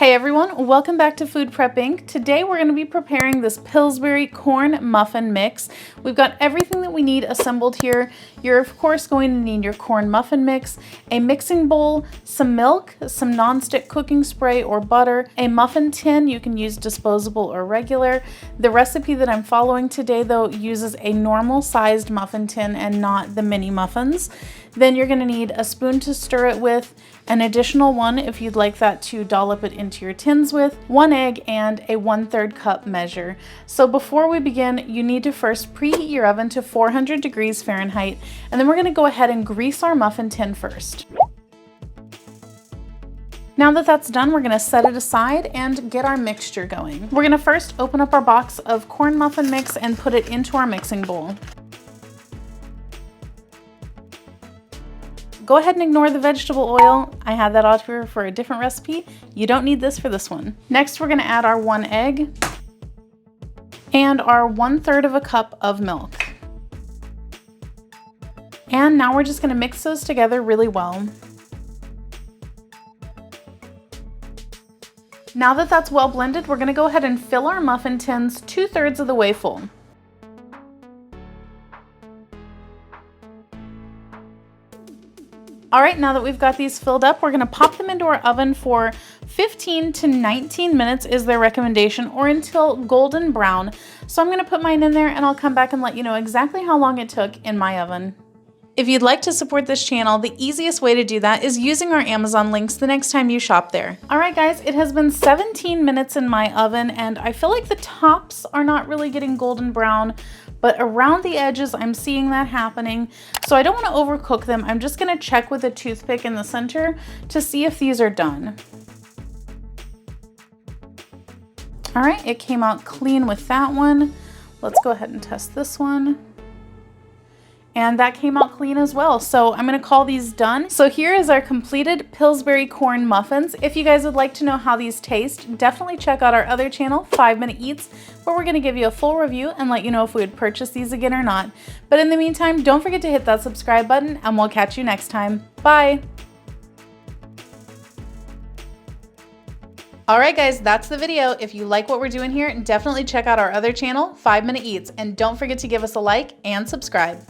Hey everyone, welcome back to Food Prepping. Today we're going to be preparing this Pillsbury corn muffin mix. We've got everything that we need assembled here. You're of course going to need your corn muffin mix, a mixing bowl, some milk, some non-stick cooking spray or butter, a muffin tin, you can use disposable or regular. The recipe that I'm following today though uses a normal sized muffin tin and not the mini muffins. Then you're going to need a spoon to stir it with, an additional one if you'd like that to dollop it into your tins with, 1 egg, and a 1/3 cup measure. So before we begin, you need to first preheat your oven to 400 degrees Fahrenheit, and then we're going to go ahead and grease our muffin tin first. Now that that's done, we're going to set it aside and get our mixture going. We're going to first open up our box of corn muffin mix and put it into our mixing bowl. Go ahead and ignore the vegetable oil. I had that out here for a different recipe. You don't need this for this one. Next, we're going to add our 1 egg and our 1/3 cup of milk. And now we're just going to mix those together really well. Now that that's well blended, we're going to go ahead and fill our muffin tins 2/3 of the way full. All right, now that we've got these filled up, we're gonna pop them into our oven for 15 to 19 minutes is their recommendation, or until golden brown. So I'm gonna put mine in there and I'll come back and let you know exactly how long it took in my oven. If you'd like to support this channel, the easiest way to do that is using our Amazon links the next time you shop there. All right guys, it has been 17 minutes in my oven and I feel like the tops are not really getting golden brown, but around the edges, I'm seeing that happening. So I don't want to overcook them. I'm just going to check with a toothpick in the center to see if these are done. All right, it came out clean with that one. Let's go ahead and test this one. And that came out clean as well. So I'm gonna call these done. So here is our completed Pillsbury corn muffins. If you guys would like to know how these taste, definitely check out our other channel, 5 Minute Eats, where we're gonna give you a full review and let you know if we would purchase these again or not. But in the meantime, don't forget to hit that subscribe button and we'll catch you next time. Bye. All right guys, that's the video. If you like what we're doing here, definitely check out our other channel, 5 Minute Eats, and don't forget to give us a like and subscribe.